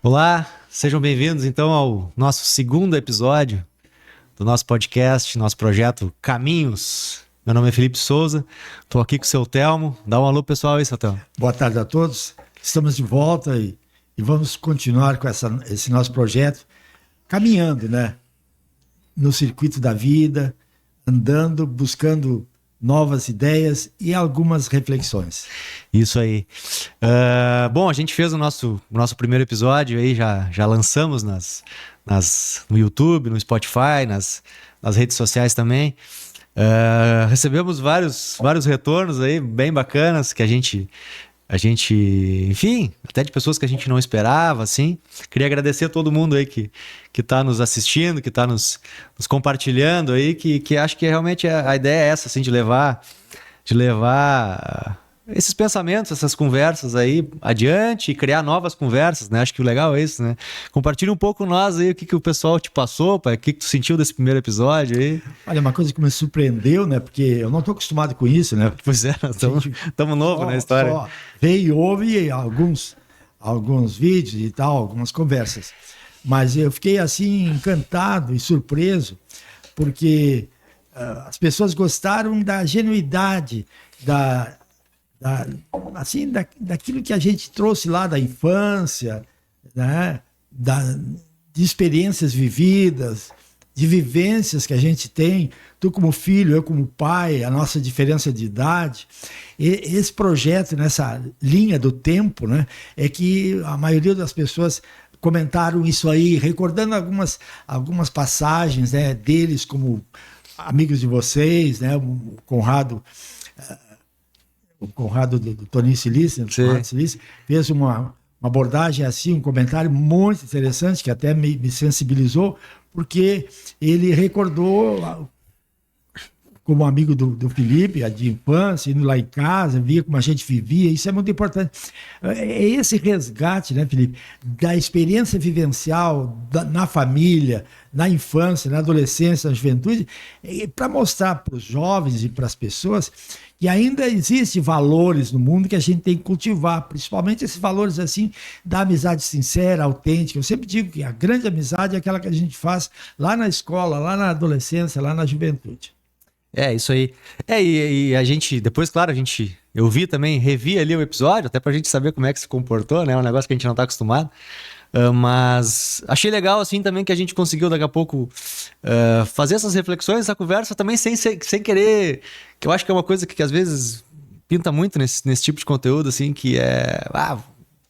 Olá, sejam bem-vindos então ao nosso segundo episódio do nosso podcast, nosso projeto Caminhos. Meu nome é Felipe Souza, estou aqui com o seu Telmo. Dá um alô pessoal aí, seu Telmo. Boa tarde a todos, estamos de volta e vamos continuar com esse nosso projeto, caminhando, né? No circuito da vida, andando, buscando novas ideias e algumas reflexões. Isso aí. Bom, a gente fez o nosso primeiro episódio aí, já lançamos no YouTube, no Spotify, nas redes sociais também. Recebemos vários retornos aí bem bacanas que a gente, enfim, até de pessoas que a gente não esperava, assim. Queria agradecer a todo mundo aí que tá nos assistindo, que tá nos compartilhando aí, que acho que realmente a ideia é essa, assim, de levar esses pensamentos, essas conversas aí adiante e criar novas conversas, né? Acho que o legal é isso, né? Compartilha um pouco com nós aí o que o pessoal te passou, pai, o que tu sentiu desse primeiro episódio aí. Olha, uma coisa que me surpreendeu, né? Porque eu não estou acostumado com isso, né? Pois é, estamos novos na história. Só veio e ouve alguns vídeos e tal, algumas conversas. Mas eu fiquei assim encantado e surpreso, porque as pessoas gostaram da genuidade, daquilo que a gente trouxe lá da infância, né? De experiências vividas, de vivências que a gente tem, tu como filho, eu como pai, a nossa diferença de idade. E esse projeto, nessa linha do tempo, né, é que a maioria das pessoas comentaram isso aí, recordando algumas passagens, né, deles como amigos de vocês, né, o Conrado do Toninho Silício, fez uma abordagem assim, um comentário muito interessante, que até me sensibilizou, porque ele recordou, como amigo do Felipe, de infância, indo lá em casa, via como a gente vivia, isso é muito importante. É esse resgate, né, Felipe, da experiência vivencial na família, na infância, na adolescência, na juventude, para mostrar para os jovens e para as pessoas que ainda existem valores no mundo que a gente tem que cultivar, principalmente esses valores assim da amizade sincera, autêntica. Eu sempre digo que a grande amizade é aquela que a gente faz lá na escola, lá na adolescência, lá na juventude. É, isso aí. E a gente, depois, claro, eu revi ali o episódio, até pra gente saber como é que se comportou, né? É um negócio que a gente não tá acostumado. Mas achei legal, assim, também que a gente conseguiu, daqui a pouco, fazer essas reflexões, essa conversa também sem querer, que eu acho que é uma coisa que às vezes pinta muito nesse tipo de conteúdo, assim, que é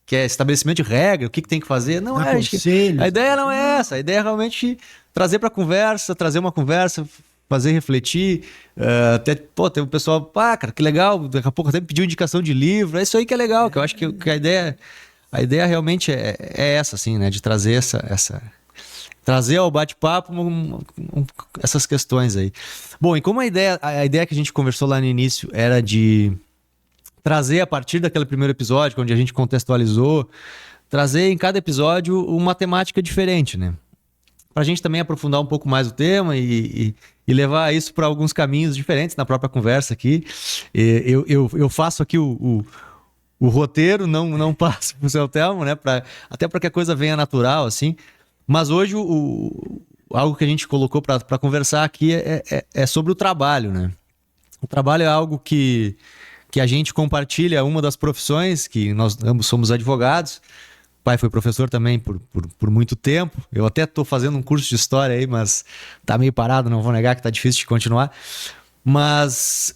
estabelecimento de regra, o que tem que fazer. Não é, a ideia não é essa, a ideia é realmente trazer pra conversa, trazer uma conversa, fazer refletir, até, tem um pessoal, cara, que legal, daqui a pouco até me pediu indicação de livro, é isso aí que é legal, que eu acho que a ideia realmente é essa, assim, né, de trazer trazer ao bate-papo essas questões aí. Bom, e como a ideia que a gente conversou lá no início era de trazer a partir daquele primeiro episódio, onde a gente contextualizou, trazer em cada episódio uma temática diferente, né? Pra gente também aprofundar um pouco mais o tema e levar isso para alguns caminhos diferentes na própria conversa aqui. Eu faço aqui o roteiro, não passo pro seu Telmo, né? Até para que a coisa venha natural, assim. Mas hoje algo que a gente colocou para conversar aqui é sobre o trabalho, né? O trabalho é algo que a gente compartilha, uma das profissões, que nós ambos somos advogados. O pai foi professor também por muito tempo. Eu até estou fazendo um curso de história aí, mas tá meio parado, não vou negar que tá difícil de continuar. Mas...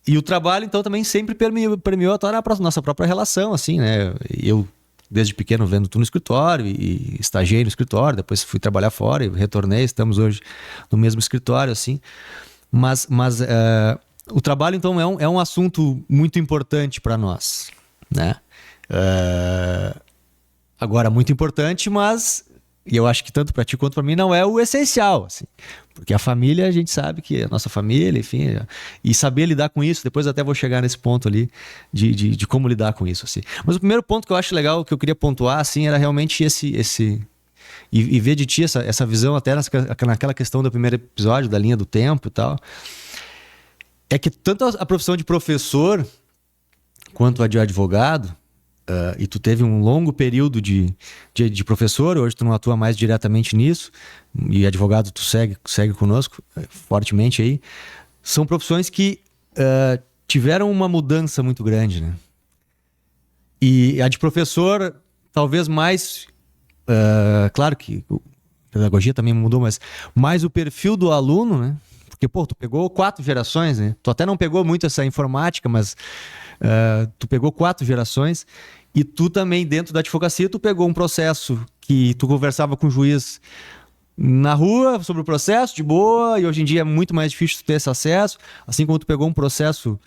E o trabalho, então, também sempre permeou toda a nossa própria relação, assim, né? Eu, desde pequeno, vendo tu no escritório e estagiei no escritório, depois fui trabalhar fora e retornei, estamos hoje no mesmo escritório, assim. Mas o trabalho, então, é um assunto muito importante para nós, né? Agora, muito importante, mas... E eu acho que tanto para ti quanto para mim não é o essencial, assim. Porque a família, a gente sabe que é a nossa família, enfim. E saber lidar com isso, depois até vou chegar nesse ponto ali de como lidar com isso, assim. Mas o primeiro ponto que eu acho legal, que eu queria pontuar, assim, era realmente esse e ver de ti essa visão até naquela questão do primeiro episódio, da linha do tempo e tal. É que tanto a profissão de professor quanto a de advogado e tu teve um longo período de professor, hoje tu não atua mais diretamente nisso, e advogado tu segue conosco fortemente aí. São profissões que tiveram uma mudança muito grande, né? E a de professor, talvez mais... claro que a pedagogia também mudou, mas mais o perfil do aluno, né? Porque, pô, tu pegou 4 gerações, né? Tu até não pegou muito essa informática, mas tu pegou 4 gerações. E tu também, dentro da advocacia, tu pegou um processo que tu conversava com o juiz na rua sobre o processo, de boa, e hoje em dia é muito mais difícil tu ter esse acesso. Assim como tu pegou um processo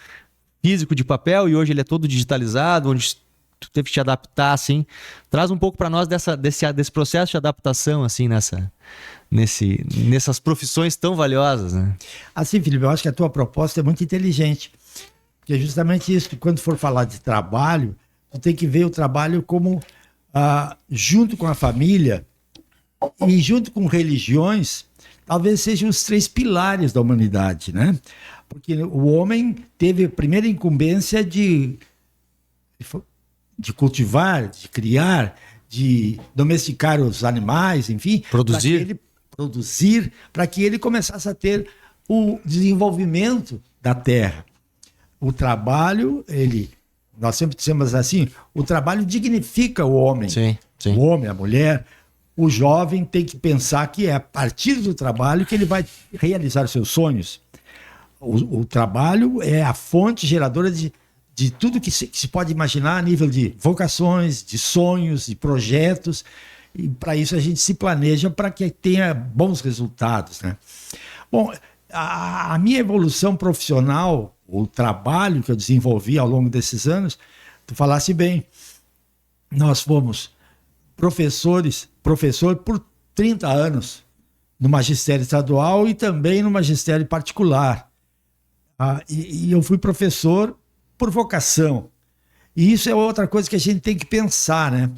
físico de papel e hoje ele é todo digitalizado, onde tu teve que te adaptar, assim. Traz um pouco para nós desse processo de adaptação, assim, nessas profissões tão valiosas, né? Assim, Felipe, eu acho que a tua proposta é muito inteligente. Porque é justamente isso, que quando for falar de trabalho, tu tem que ver o trabalho como, junto com a família e junto com religiões, talvez sejam os 3 pilares da humanidade, né? Porque o homem teve a primeira incumbência de cultivar, de criar, de domesticar os animais, enfim. Produzir, para que ele começasse a ter o desenvolvimento da terra. O trabalho, nós sempre dizemos assim, o trabalho dignifica o homem. Sim, sim. O homem, a mulher. O jovem tem que pensar que é a partir do trabalho que ele vai realizar seus sonhos. O trabalho é a fonte geradora de tudo que se pode imaginar a nível de vocações, de sonhos, de projetos. E para isso a gente se planeja para que tenha bons resultados, né? Bom, a minha evolução profissional, o trabalho que eu desenvolvi ao longo desses anos, tu falasse bem, nós fomos professor por 30 anos no magistério estadual e também no magistério particular. E eu fui professor por vocação. E isso é outra coisa que a gente tem que pensar, né?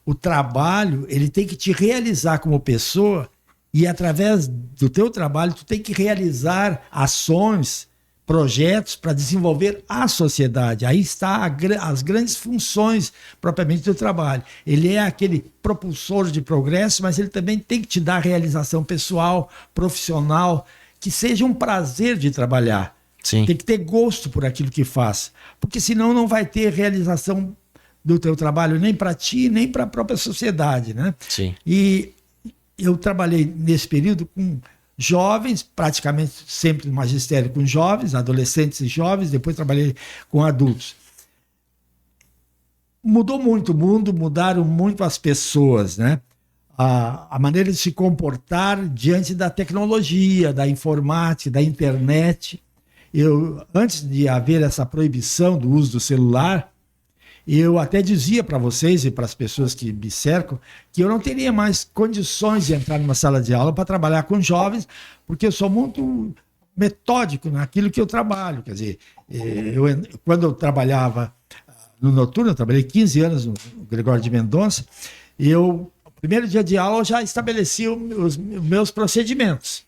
O trabalho, ele tem que te realizar como pessoa e através do teu trabalho tu tem que realizar ações, projetos para desenvolver a sociedade. Aí está as grandes funções propriamente do trabalho. Ele é aquele propulsor de progresso, mas ele também tem que te dar realização pessoal, profissional, que seja um prazer de trabalhar. Sim. Tem que ter gosto por aquilo que faz, porque senão não vai ter realização do teu trabalho nem para ti, nem para a própria sociedade, né? Sim. E eu trabalhei nesse período com jovens, praticamente sempre no magistério com jovens, adolescentes e jovens, depois trabalhei com adultos. Mudou muito o mundo, mudaram muito as pessoas, né? A maneira de se comportar diante da tecnologia, da informática, da internet. Antes de haver essa proibição do uso do celular, eu até dizia para vocês e para as pessoas que me cercam que eu não teria mais condições de entrar numa sala de aula para trabalhar com jovens, porque eu sou muito metódico naquilo que eu trabalho. Quer dizer, quando eu trabalhava no noturno, eu trabalhei 15 anos no Gregório de Mendonça, no primeiro dia de aula eu já estabeleci os meus procedimentos.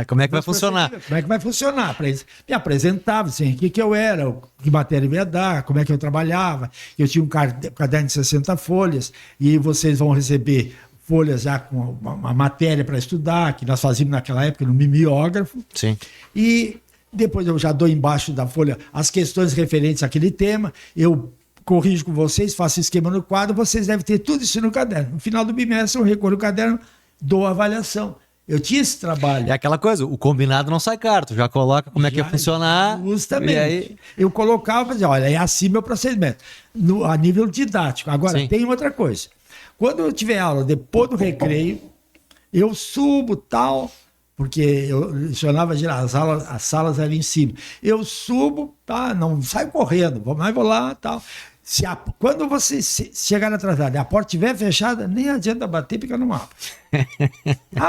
Como é que vai funcionar? Como é que vai funcionar? Para eles me apresentava, assim, o que eu era, que matéria eu ia dar, como é que eu trabalhava. Eu tinha um caderno de 60 folhas e vocês vão receber folhas já com uma matéria para estudar, que nós fazíamos naquela época no mimeógrafo. Sim. E depois eu já dou embaixo da folha as questões referentes àquele tema, eu corrijo com vocês, faço esquema no quadro, vocês devem ter tudo isso no caderno. No final do bimestre eu recolho o caderno, dou a avaliação. Eu tinha esse trabalho. É aquela coisa, o combinado não sai caro, tu já coloca como é que ia funcionar. Justamente. E aí... Eu colocava e dizia, olha, é assim meu procedimento, a nível didático. Agora, Sim. tem outra coisa. Quando eu tiver aula, depois do recreio, eu subo tal, porque eu lecionava as salas eram em cima. Eu subo, tá, não saio correndo, vou lá tal. Quando você chegar atrasado e a porta estiver fechada, nem adianta bater, porque eu não abro.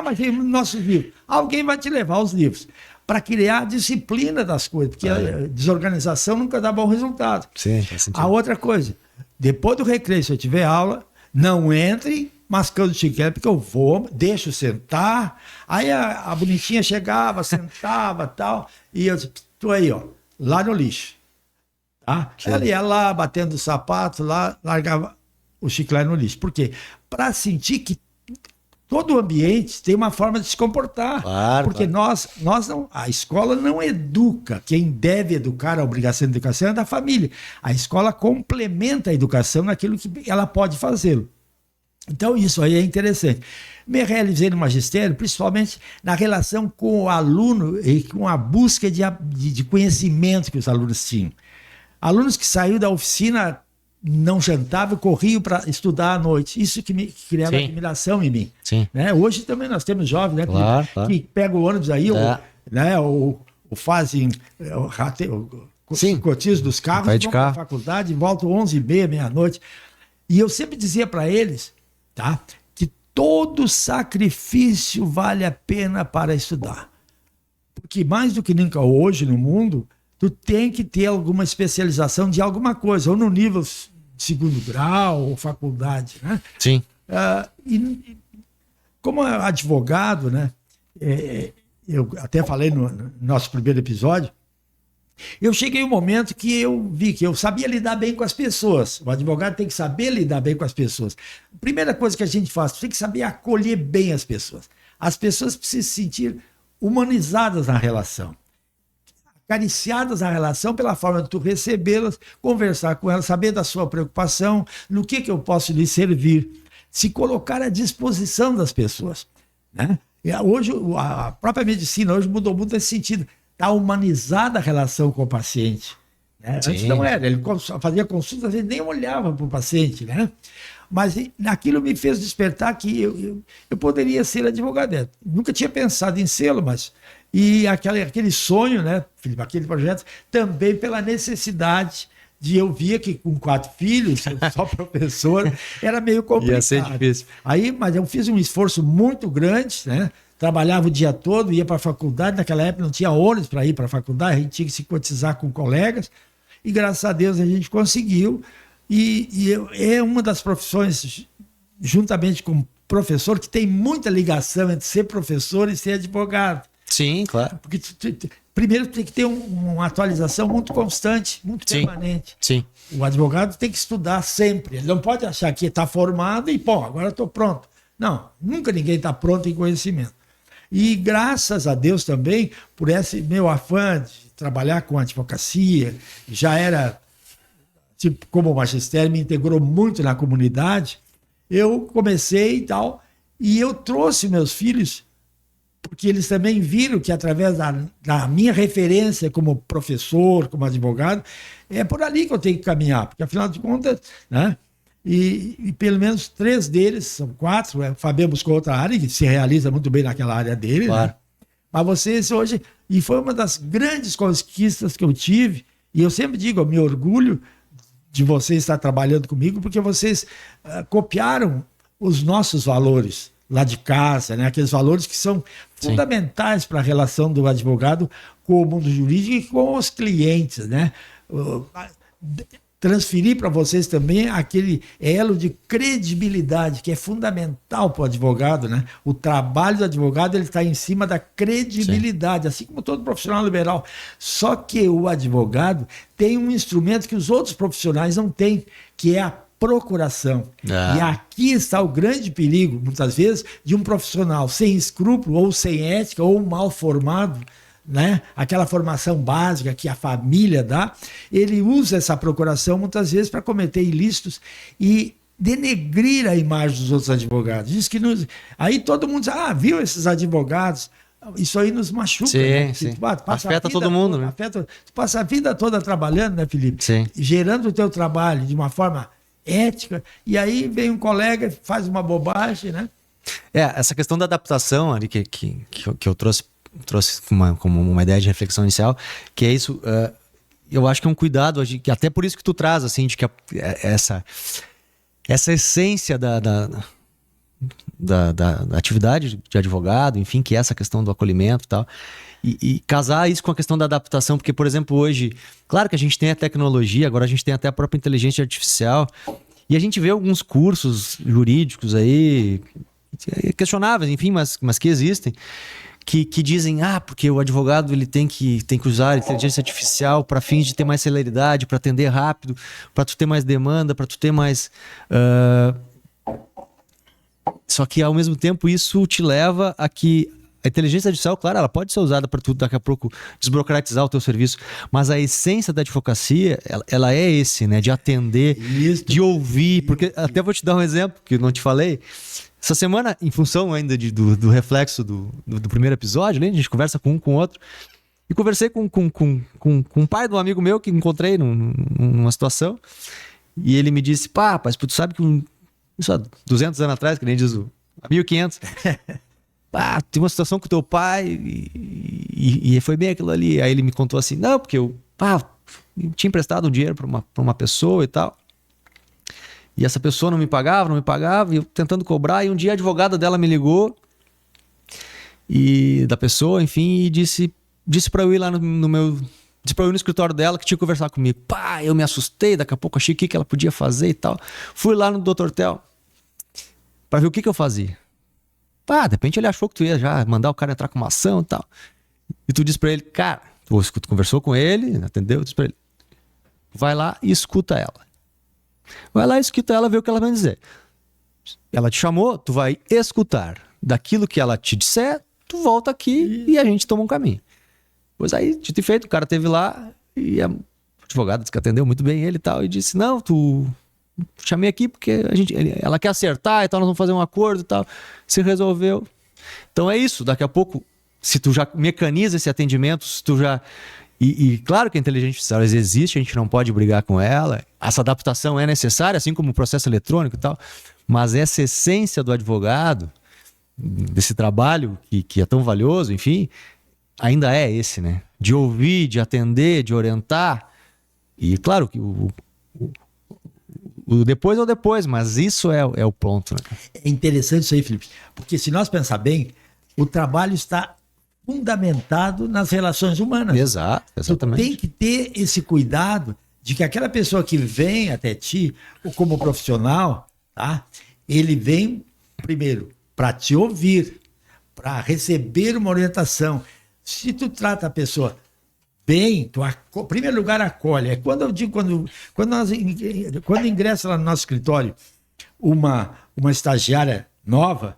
Mas tem nossos livros. Alguém vai te levar os livros para criar a disciplina das coisas, porque a desorganização nunca dá bom resultado. Sim, faz sentido. A outra coisa, depois do recreio, se eu tiver aula, não entre mascando chiquete, porque eu deixo sentar. Aí a bonitinha chegava, sentava tal, e eu disse, tô aí, ó, lá no lixo. Tá? Ela ia lá, batendo o sapato, lá, largava o chiclete no lixo. Por quê? Para sentir que todo o ambiente tem uma forma de se comportar. Claro, porque claro. nós não, a escola não educa. Quem deve educar, a obrigação de educação é da família. A escola complementa a educação naquilo que ela pode fazê-lo. Então, isso aí é interessante. Me realizei no magistério, principalmente na relação com o aluno e com a busca de conhecimento que os alunos tinham. Alunos que saíram da oficina, não jantavam, corriam para estudar à noite. Isso que me criava admiração em mim. Sim. Né? Hoje também nós temos jovens, né, Claro. que pegam o ônibus aí, ou fazem o cotismo dos carros, vão para a faculdade, voltam 11h30, meia-noite. E eu sempre dizia para eles, tá, que todo sacrifício vale a pena para estudar. Porque mais do que nunca hoje no mundo, tu tem que ter alguma especialização de alguma coisa, ou no nível de segundo grau, ou faculdade, né? Sim. E como advogado, né, eu até falei no nosso primeiro episódio, eu cheguei um momento que eu vi que eu sabia lidar bem com as pessoas. O advogado tem que saber lidar bem com as pessoas. A primeira coisa que a gente faz, tem que saber acolher bem as pessoas. As pessoas precisam se sentir humanizadas na relação, acariciadas na relação pela forma de tu recebê-las, conversar com elas, saber da sua preocupação, no que eu posso lhe servir, se colocar à disposição das pessoas, né? E hoje, a própria medicina hoje mudou muito nesse sentido. Está humanizada a relação com o paciente. Né? Antes não era, ele fazia consulta, às vezes nem olhava para o paciente, né? Mas aquilo me fez despertar que eu poderia ser advogado. Nunca tinha pensado em sê-lo, mas... E aquele sonho, né, Felipe, aquele projeto, também pela necessidade de eu via que com 4 filhos, só professor, era meio complicado. Ia ser difícil. Aí, mas eu fiz um esforço muito grande, né? Trabalhava o dia todo, ia para a faculdade, naquela época não tinha ônibus para ir para a faculdade, a gente tinha que se cotizar com colegas, e graças a Deus a gente conseguiu, é uma das profissões, juntamente com professor, que tem muita ligação entre ser professor e ser advogado. Sim, claro. Porque primeiro tem que ter uma atualização muito constante, muito permanente. Sim. O advogado tem que estudar sempre. Ele não pode achar que está formado e, pô, agora estou pronto. Não, nunca ninguém está pronto em conhecimento. E graças a Deus também, por esse meu afã de trabalhar com advocacia, já era, tipo, como o magistério me integrou muito na comunidade, eu comecei e tal, e eu trouxe meus filhos, porque eles também viram que através da minha referência como professor, como advogado, é por ali que eu tenho que caminhar, porque afinal de contas, né? E pelo menos 3 deles, são 4, o Fabiano buscou outra área, que se realiza muito bem naquela área dele, claro, né? Mas vocês hoje, e foi uma das grandes conquistas que eu tive, e eu sempre digo, eu me orgulho de vocês estar trabalhando comigo, porque vocês copiaram os nossos valores lá de casa, né? Aqueles valores que são fundamentais para a relação do advogado com o mundo jurídico e com os clientes, né? Transferir para vocês também aquele elo de credibilidade que é fundamental para o advogado, né? O trabalho do advogado ele está em cima da credibilidade, assim como todo profissional liberal. Só que o advogado tem um instrumento que os outros profissionais não têm, que é a procuração. E aqui está o grande perigo, muitas vezes, de um profissional sem escrúpulo, ou sem ética, ou mal formado, né? Aquela formação básica que a família dá, ele usa essa procuração muitas vezes para cometer ilícitos e denegrir a imagem dos outros advogados. Diz que aí todo mundo diz, viu esses advogados? Isso aí nos machuca. Sim, né? sim. Afeta todo mundo, né? Tu passa a vida toda trabalhando, né, Felipe? Sim. Gerando o teu trabalho de uma forma ética, e aí vem um colega, faz uma bobagem, né? Essa questão da adaptação ali que eu trouxe como uma ideia de reflexão inicial, que é isso, eu acho que é um cuidado, que até por isso que tu traz, assim, de que essa essência da atividade de advogado, enfim, que é essa questão do acolhimento e tal, e casar isso com a questão da adaptação, porque, por exemplo, hoje, claro que a gente tem a tecnologia, agora a gente tem até a própria inteligência artificial, e a gente vê alguns cursos jurídicos aí, questionáveis, enfim, mas que existem, que dizem, porque o advogado ele tem que usar a inteligência artificial para fins de ter mais celeridade, para atender rápido, para tu ter mais demanda, para tu ter mais... Só que, ao mesmo tempo, isso te leva a que a inteligência artificial, claro, ela pode ser usada para tu, daqui a pouco, desburocratizar o teu serviço, mas a essência da advocacia, ela é esse, né? De atender, de ouvir, porque até vou te dar um exemplo, que eu não te falei. Essa semana, em função ainda do reflexo do primeiro episódio, a gente conversa com um com o outro, e conversei com o pai de um amigo meu que encontrei numa situação, e ele me disse, rapaz, tu sabe que isso há 200 anos atrás, que nem diz há 1500, tem uma situação com o teu pai e foi bem aquilo ali. Aí ele me contou assim, não, porque eu tinha emprestado um dinheiro pra uma pessoa e tal, e essa pessoa não me pagava, e eu tentando cobrar, e um dia a advogada dela me ligou, e da pessoa, enfim, e disse pra eu ir lá disse pra eu ir no escritório dela que tinha que conversar comigo. Eu me assustei, daqui a pouco achei o que ela podia fazer e tal. Fui lá no Dr. Tel pra ver o que eu fazia. De repente ele achou que tu ia já mandar o cara entrar com uma ação e tal. E tu disse pra ele, cara, tu conversou com ele, atendeu, disse pra ele, vai lá e escuta ela. Vai lá e escuta ela, vê o que ela vai dizer. Ela te chamou, tu vai escutar. Daquilo que ela te disser, tu volta aqui e a gente toma um caminho. Pois aí, dito e feito, o cara teve lá e a advogada disse que atendeu muito bem ele e tal, e disse, não, chamei aqui porque ela quer acertar e tal, nós vamos fazer um acordo e tal. Se resolveu. Então é isso, daqui a pouco, se tu já mecaniza esse atendimento, se tu já... E claro que a inteligência artificial existe, a gente não pode brigar com ela, essa adaptação é necessária, assim como o processo eletrônico e tal, mas essa essência do advogado, desse trabalho que é tão valioso, enfim, ainda é esse, né? De ouvir, de atender, de orientar. E claro que o depois é o depois, mas isso é o ponto, né? É interessante isso aí, Felipe, porque se nós pensar bem, o trabalho está fundamentado nas relações humanas. Exato, exatamente. Tu tem que ter esse cuidado de que aquela pessoa que vem até ti, como profissional, tá? Ele vem, primeiro, para te ouvir, para receber uma orientação. Se tu trata a pessoa bem, em primeiro lugar, acolhe. É quando eu digo, quando ingressa lá no nosso escritório uma estagiária nova,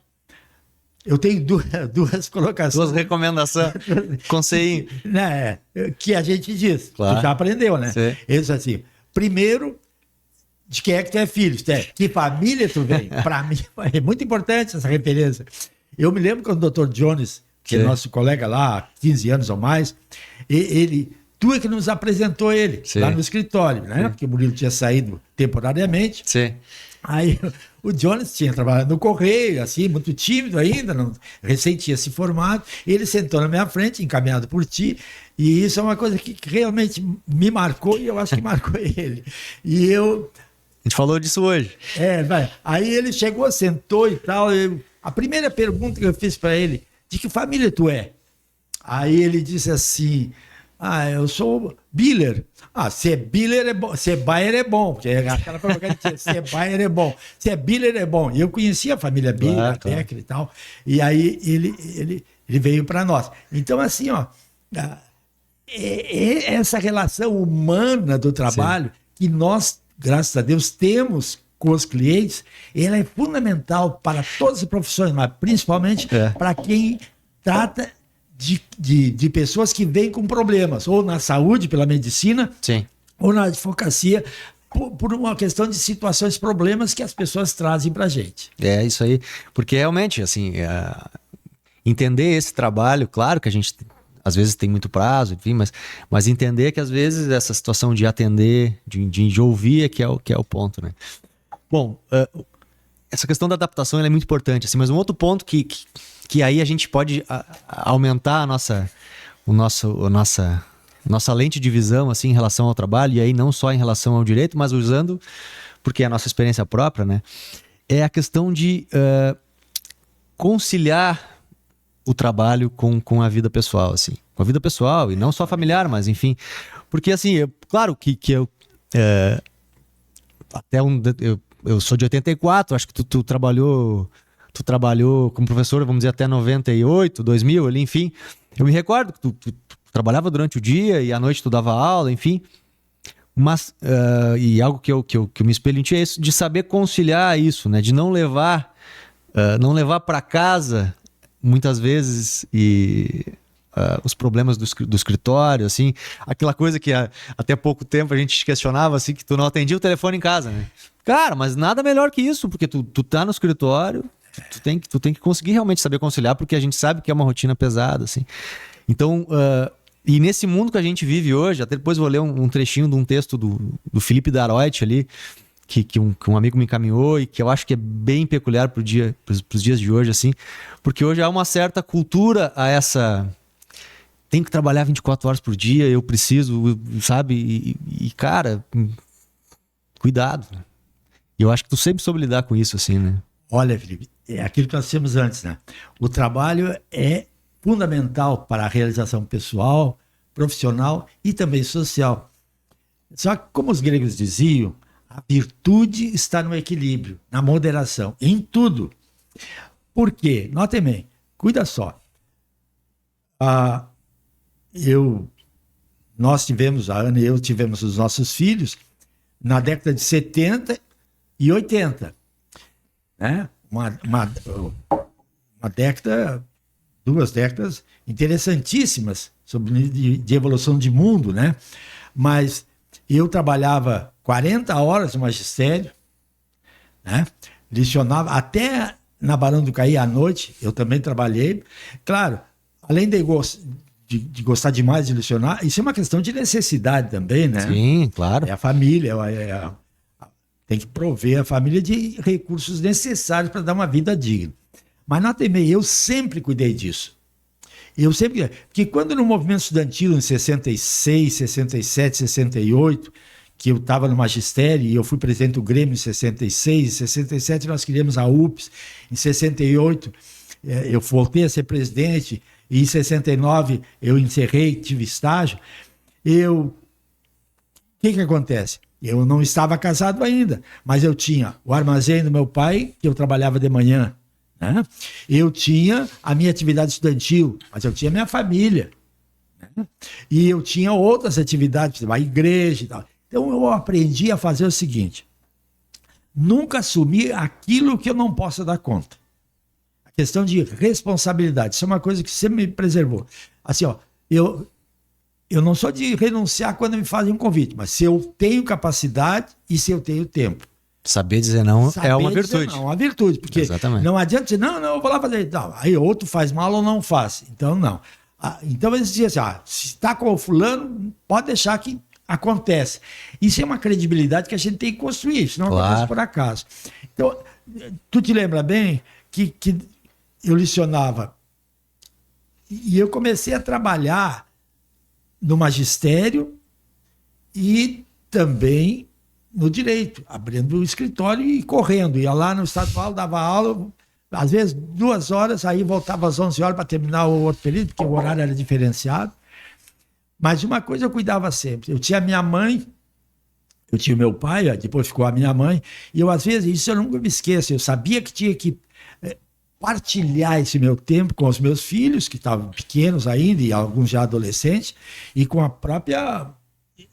eu tenho duas colocações. Duas recomendações. Conselho. Né, que a gente diz. Claro. Tu já aprendeu, né? Sim. Eles assim, primeiro, de quem é que tu é filho? Que família tu vem? Para mim, é muito importante essa referência. Eu me lembro quando o Dr. Jones, que é nosso colega lá há 15 anos ou mais, tu é que nos apresentou ele, lá no escritório, né? Porque o Murilo tinha saído temporariamente. Sim. Aí o Jones tinha trabalhado no Correio, assim, muito tímido ainda, recém tinha se formado. Ele sentou na minha frente, encaminhado por ti, e isso é uma coisa que realmente me marcou e eu acho que marcou ele. E eu... A gente falou disso hoje. Aí ele chegou, sentou e tal. A primeira pergunta que eu fiz para ele, de que família tu é? Aí ele disse assim... eu sou Biller. Se é Biller é bom, se é Bayer é bom. Porque aquela propaganda se é Bayer é bom, se é Biller é bom. E eu conhecia a família Biller, a técnica e tal. E aí ele veio para nós. Então, assim, essa relação humana do trabalho que nós, graças a Deus, temos com os clientes, ela é fundamental para todas as profissões, mas principalmente para quem trata de pessoas que vêm com problemas, ou na saúde, pela medicina, ou na advocacia, por uma questão de situações, problemas que as pessoas trazem para a gente. É isso aí, porque realmente, assim, entender esse trabalho, claro que a gente às vezes tem muito prazo, enfim, mas entender que às vezes essa situação de atender, de ouvir é que é o ponto, né? Bom, essa questão da adaptação ela é muito importante, assim, mas um outro ponto que aí a gente pode aumentar a nossa lente de visão assim, em relação ao trabalho, e aí não só em relação ao direito, mas usando, porque é a nossa experiência própria, né? É a questão de conciliar o trabalho com a vida pessoal, assim. Com a vida pessoal, e não só familiar, mas enfim. Porque, assim, claro que eu... eu sou de 84, acho que tu trabalhou... tu trabalhou como professor, vamos dizer, até 98, 2000, ali, enfim. Eu me recordo que tu trabalhava durante o dia e à noite tu dava aula, enfim. Mas, e algo que eu me espelho em ti é isso, de saber conciliar isso, né? De não levar para casa, muitas vezes, os problemas do escritório, assim. Aquela coisa que até pouco tempo a gente questionava, assim, que tu não atendia o telefone em casa, né? Cara, mas nada melhor que isso, porque tu tá no escritório, tu tem que conseguir realmente saber conciliar, porque a gente sabe que é uma rotina pesada, assim. Então, e nesse mundo que a gente vive hoje, até depois vou ler um trechinho de um texto do Felipe Daroit ali, que um amigo me encaminhou e que eu acho que é bem peculiar pros dias de hoje, assim, porque hoje há uma certa cultura a essa... Tem que trabalhar 24 horas por dia, eu preciso, sabe? E cara, cuidado, né? E eu acho que tu sempre soube lidar com isso, assim, né? Olha, Felipe, é aquilo que nós dissemos antes, né? O trabalho é fundamental para a realização pessoal, profissional e também social. Só que, como os gregos diziam, a virtude está no equilíbrio, na moderação, em tudo. Por quê? Notem bem, cuida só. Nós tivemos, a Ana e eu tivemos os nossos filhos na década de 70 e 80. Né? Uma década, 2 décadas interessantíssimas sobre de evolução de mundo, né? Mas eu trabalhava 40 horas no magistério, né? Licionava até na Barão do Caí à noite, eu também trabalhei. Claro, além de gostar demais de lecionar, isso é uma questão de necessidade também, né? Sim, claro. É a família, tem que prover a família de recursos necessários para dar uma vida digna. Mas notem bem, eu sempre cuidei disso. Porque quando no movimento estudantil, em 66, 67, 68, que eu estava no magistério e eu fui presidente do Grêmio em 66, em 67 nós criamos a UPS, em 68 eu voltei a ser presidente, e em 69 eu encerrei, tive estágio. O que acontece? Eu não estava casado ainda, mas eu tinha o armazém do meu pai, que eu trabalhava de manhã, né? Eu tinha a minha atividade estudantil, mas eu tinha minha família, né? E eu tinha outras atividades, a igreja e tal. Então eu aprendi a fazer o seguinte: nunca assumir aquilo que eu não possa dar conta. A questão de responsabilidade, isso é uma coisa que sempre me preservou. Assim, ó, eu não sou de renunciar quando me fazem um convite, mas se eu tenho capacidade e se eu tenho tempo. Saber dizer não é uma virtude. Não, é uma virtude, porque exatamente. Não adianta dizer, não, eu vou lá fazer. Não, aí outro faz mal ou não faz. Então, não. Então, eles diziam assim, se está com o fulano, pode deixar que acontece. Isso é uma credibilidade que a gente tem que construir, isso não acontece por acaso. Então, tu te lembra bem que eu licionava e eu comecei a trabalhar no magistério e também no direito, abrindo o escritório e correndo. Ia lá no estadual, dava aula, às vezes 2 horas, aí voltava às 11 horas para terminar o outro período, porque o horário era diferenciado. Mas uma coisa eu cuidava sempre. Eu tinha a minha mãe, eu tinha o meu pai, depois ficou a minha mãe, e eu, às vezes, isso eu nunca me esqueço, eu sabia que tinha que partilhar esse meu tempo com os meus filhos, que estavam pequenos ainda, e alguns já adolescentes, e com a própria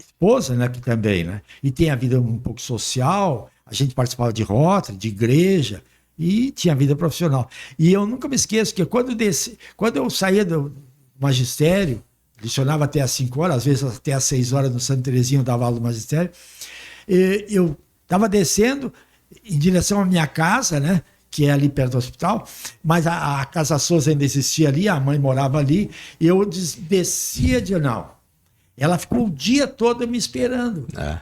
esposa, né, que também, né? E tem a vida um pouco social, a gente participava de rota, de igreja, e tinha a vida profissional. E eu nunca me esqueço que quando eu saía do magistério, licionava até às 5 horas, às vezes até às 6 horas no Santa Terezinha, eu dava aula do magistério, eu estava descendo em direção à minha casa, né, que é ali perto do hospital, mas a Casa Souza ainda existia ali, a mãe morava ali, e eu descia de... Não, ela ficou o dia todo me esperando. Né?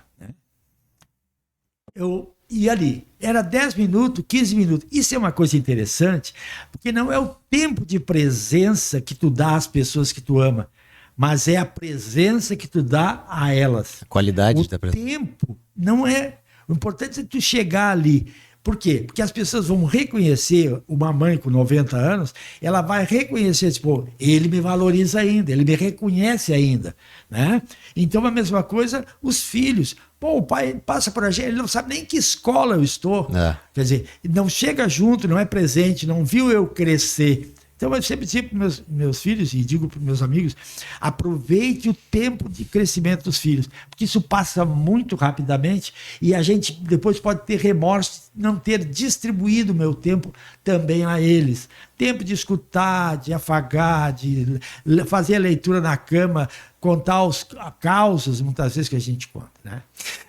Eu ia ali, era 10 minutos, 15 minutos. Isso é uma coisa interessante, porque não é o tempo de presença que tu dá às pessoas que tu ama, mas é a presença que tu dá a elas. A qualidade da presença. O tempo não é... O importante é tu chegar ali, Por quê? Porque as pessoas vão reconhecer uma mãe com 90 anos, ela vai reconhecer, tipo, ele me valoriza ainda, ele me reconhece ainda, né? Então, a mesma coisa, os filhos. Pô, o pai passa por a gente, ele não sabe nem que escola eu estou. Quer dizer, não chega junto, não é presente, não viu eu crescer. Então, eu sempre digo para meus filhos e digo para meus amigos, aproveite o tempo de crescimento dos filhos, porque isso passa muito rapidamente e a gente depois pode ter remorso de não ter distribuído o meu tempo também a eles. Tempo de escutar, de afagar, de fazer a leitura na cama, contar os causos, muitas vezes, que a gente conta, né?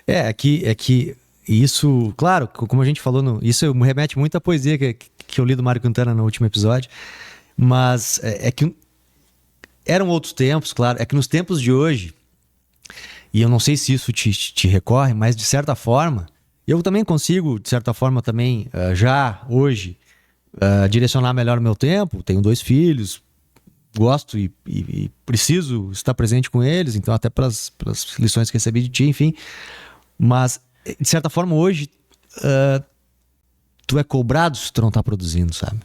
É que isso, claro, como a gente falou, isso me remete muito à poesia que eu li do Mário Quintana no último episódio. Mas é que eram outros tempos, claro. É que nos tempos de hoje, e eu não sei se isso te recorre, mas de certa forma, eu também consigo, de certa forma, também já hoje direcionar melhor o meu tempo. Tenho 2 filhos, gosto e preciso estar presente com eles, então até para as lições que recebi de ti, enfim. Mas, de certa forma, hoje tu é cobrado se tu não está produzindo, sabe?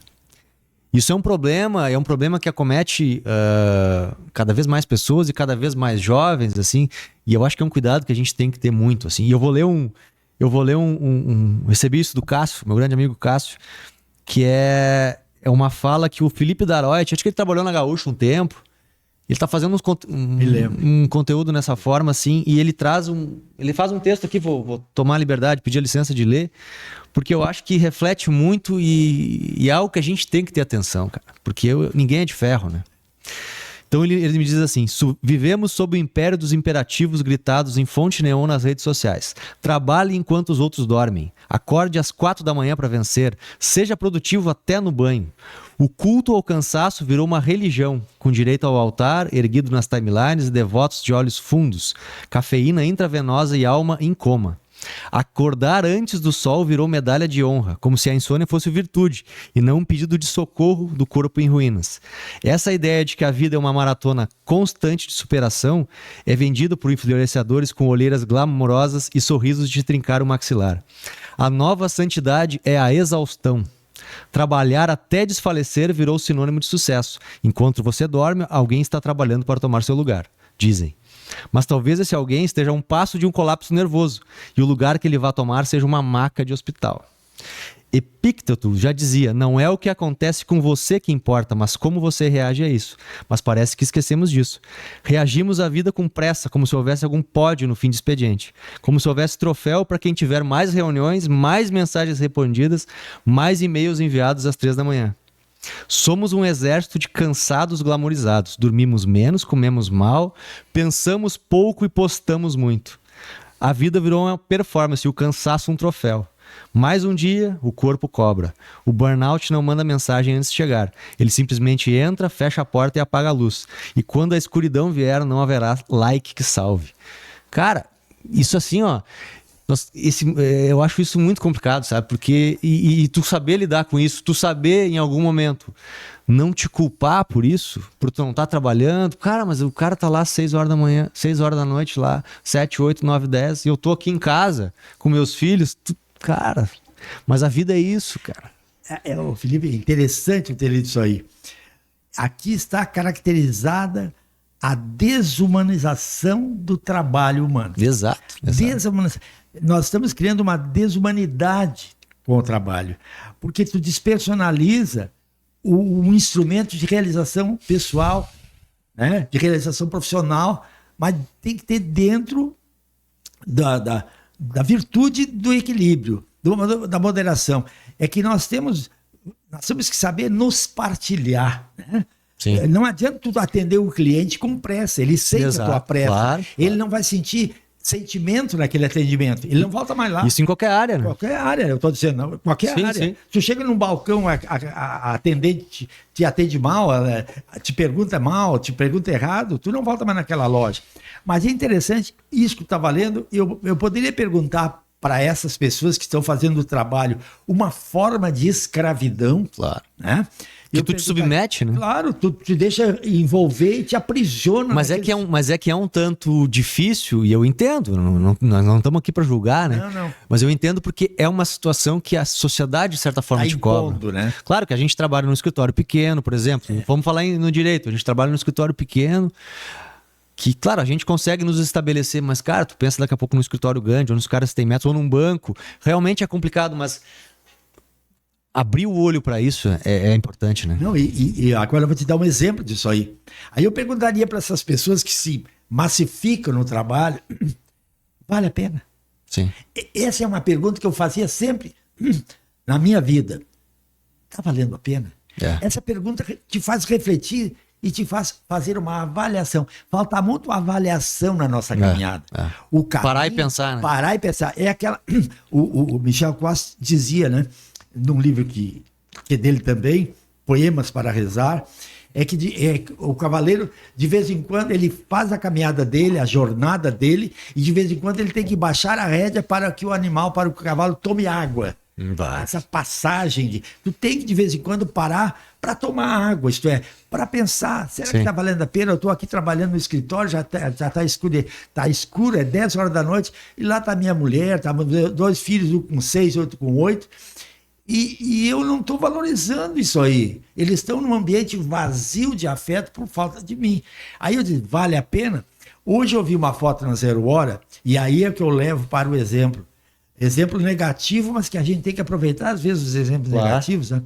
Isso é um problema que acomete cada vez mais pessoas e cada vez mais jovens, assim, e eu acho que é um cuidado que a gente tem que ter muito, assim. E eu vou ler recebi isso do Cássio, meu grande amigo Cássio, que é uma fala que o Felipe Daroit, acho que ele trabalhou na Gaúcha um tempo, ele tá fazendo um conteúdo nessa forma, assim, e ele faz um texto aqui, vou tomar a liberdade, pedir a licença de ler, porque eu acho que reflete muito e é algo que a gente tem que ter atenção, cara. Porque ninguém é de ferro, né? Então ele me diz assim: vivemos sob o império dos imperativos gritados em fonte neon nas redes sociais. Trabalhe enquanto os outros dormem. Acorde às 4 da manhã para vencer. Seja produtivo até no banho. O culto ao cansaço virou uma religião, com direito ao altar, erguido nas timelines e devotos de olhos fundos, cafeína intravenosa e alma em coma. Acordar antes do sol virou medalha de honra, como se a insônia fosse virtude e não um pedido de socorro do corpo em ruínas. Essa ideia de que a vida é uma maratona constante de superação é vendida por influenciadores com olheiras glamourosas e sorrisos de trincar o maxilar. A nova santidade é a exaustão. Trabalhar até desfalecer virou sinônimo de sucesso. Enquanto você dorme, alguém está trabalhando para tomar seu lugar, dizem. Mas talvez esse alguém esteja a um passo de um colapso nervoso e o lugar que ele vá tomar seja uma maca de hospital. Epícteto já dizia: não é o que acontece com você que importa, mas como você reage a isso. Mas parece que esquecemos disso. Reagimos à vida com pressa, como se houvesse algum pódio no fim de expediente. Como se houvesse troféu para quem tiver mais reuniões, mais mensagens respondidas, mais e-mails enviados às 3 da manhã. Somos um exército de cansados glamorizados. Dormimos menos, comemos mal, pensamos pouco e postamos muito. A vida virou uma performance e o cansaço um troféu. Mais um dia, o corpo cobra. O burnout não manda mensagem antes de chegar. Ele simplesmente entra, fecha a porta e apaga a luz. E quando a escuridão vier, não haverá like que salve. Cara, isso assim, ó... eu acho isso muito complicado, sabe? Porque e tu saber lidar com isso, tu saber em algum momento não te culpar por isso, por tu não estar trabalhando. Cara, mas o cara tá lá às 6 horas da manhã, 6 horas da noite lá, 7, 8, 9, 10, e eu tô aqui em casa com meus filhos. Cara, mas a vida é isso, cara. Felipe, é interessante ter lido isso aí. Aqui está caracterizada a desumanização do trabalho humano. Exato. Nós estamos criando uma desumanidade com o trabalho, porque tu despersonaliza o instrumento de realização pessoal, né? De realização profissional, mas tem que ter dentro da virtude do equilíbrio, da moderação. É que nós temos que saber nos partilhar, né? Sim. Não adianta tu atender o cliente com pressa, ele sente a tua pressa. Claro. Ele não vai sentir sentimento naquele atendimento, ele não volta mais lá. Isso em qualquer área, né? Qualquer área, eu estou dizendo, qualquer área. Sim. Se tu chega num balcão, a atendente te atende mal, te pergunta mal, te pergunta errado, tu não volta mais naquela loja. Mas é interessante, isso que está valendo, eu poderia perguntar para essas pessoas que estão fazendo o trabalho uma forma de escravidão, claro, né? Que tu te submete, né? Claro, tu te deixa envolver e te aprisiona. Mas é que é um tanto difícil, e eu entendo, nós não estamos aqui para julgar, né? Não. Mas eu entendo porque é uma situação que a sociedade, de certa forma, te cobra. Né? Claro que a gente trabalha num escritório pequeno, por exemplo. Vamos falar no direito, a gente trabalha num escritório pequeno, que, claro, a gente consegue nos estabelecer, mas, cara, tu pensa daqui a pouco num escritório grande, ou nos caras tem metros, ou num banco. Realmente é complicado, mas abrir o olho para isso é importante, né? Não, e agora eu vou te dar um exemplo disso aí. Aí eu perguntaria para essas pessoas que se massificam no trabalho, vale a pena? Sim. Essa é uma pergunta que eu fazia sempre na minha vida. Está valendo a pena? Essa pergunta te faz refletir e te faz fazer uma avaliação. Falta muito avaliação na nossa caminhada. O caminho, parar e pensar, né? Parar e pensar. É aquela... O Michel Costa dizia, né? Num livro que é dele também, Poemas para Rezar, o cavaleiro, de vez em quando, ele faz a caminhada dele, a jornada dele, e de vez em quando ele tem que baixar a rédea para que o animal, para que o cavalo tome água. Essa passagem, tu tem que de vez em quando parar para tomar água, isto é, para pensar, será que está valendo a pena? Eu estou aqui trabalhando no escritório, já tá escuro, é 10 horas da noite, e lá está minha mulher, tá 2 filhos, um com 6, outro com 8, e eu não estou valorizando isso aí. Eles estão num ambiente vazio de afeto por falta de mim. Aí eu digo, vale a pena? Hoje eu vi uma foto na Zero Hora, e aí é que eu levo para o exemplo. Exemplo negativo, mas que a gente tem que aproveitar, às vezes, os exemplos negativos. Né?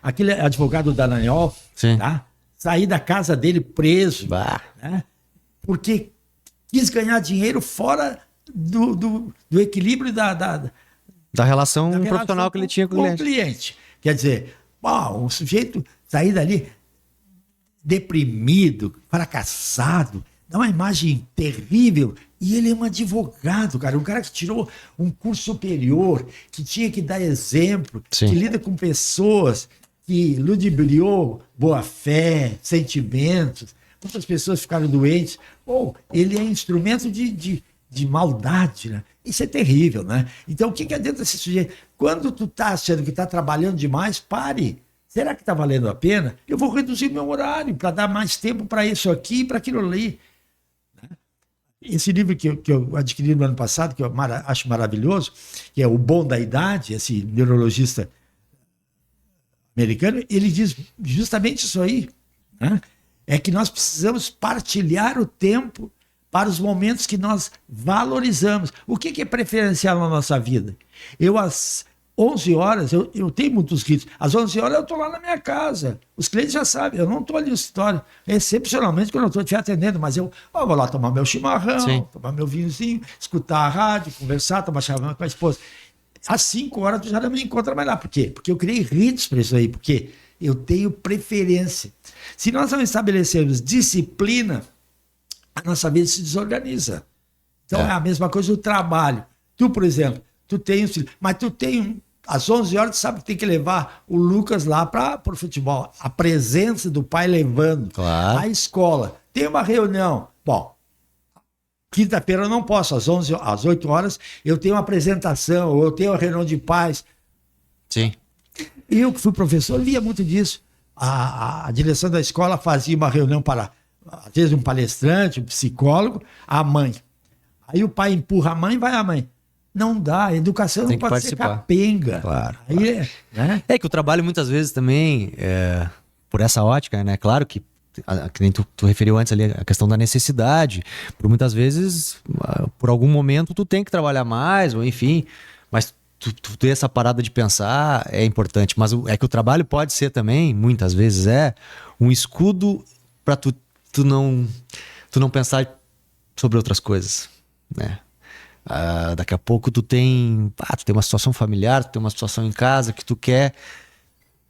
Aquele advogado da Dallagnol, tá? Sair da casa dele preso, né? Porque quis ganhar dinheiro fora do equilíbrio da relação profissional que ele tinha com o cliente. Quer dizer, o sujeito sair dali deprimido, fracassado, dá uma imagem terrível. E ele é um advogado, cara. Um cara que tirou um curso superior, que tinha que dar exemplo, que lida com pessoas, que ludibriou boa fé, sentimentos. Muitas pessoas ficaram doentes. Ele é instrumento de maldade, né? Isso é terrível, né? Então, o que adianta esse sujeito? Quando tu tá achando que tá trabalhando demais, pare. Será que tá valendo a pena? Eu vou reduzir meu horário para dar mais tempo para isso aqui e para aquilo ali. Esse livro que eu adquiri no ano passado, que eu acho maravilhoso, que é O Bom da Idade, esse neurologista americano, ele diz justamente isso aí, né? É que nós precisamos partilhar o tempo para os momentos que nós valorizamos. O que é preferencial na nossa vida? Eu, às 11 horas, eu tenho muitos ritos. Às 11 horas eu estou lá na minha casa. Os clientes já sabem, eu não estou ali no escritório. Excepcionalmente quando eu estou te atendendo, mas eu vou lá tomar meu chimarrão, tomar meu vinhozinho, escutar a rádio, conversar, tomar chimarrão com a esposa. Às 5 horas tu já não me encontra mais lá. Por quê? Porque eu criei ritos para isso aí, porque eu tenho preferência. Se nós não estabelecermos disciplina, a nossa vida se desorganiza. Então é a mesma coisa do trabalho. Tu, por exemplo, tu tem um filho, mas tu tem às 11 horas, tu sabe que tem que levar o Lucas lá para o futebol. A presença do pai levando a escola. Tem uma reunião. Bom, quinta-feira eu não posso, às 8 horas eu tenho uma apresentação, ou eu tenho uma reunião de pais. Sim. Eu que fui professor, via muito disso. A direção da escola fazia uma reunião para, às vezes, um palestrante, um psicólogo, a mãe. Aí o pai empurra a mãe, vai a mãe. Não dá, a educação não pode ser capenga. Claro. Aí, né? É que o trabalho muitas vezes também, por essa ótica, né? Claro que nem tu referiu antes ali, a questão da necessidade. Por muitas vezes, por algum momento, tu tem que trabalhar mais, ou enfim, mas tu ter essa parada de pensar é importante. Mas é que o trabalho pode ser também, muitas vezes, um escudo para tu não pensar sobre outras coisas, né? Daqui a pouco tu tem uma situação familiar, tu tem uma situação em casa que tu quer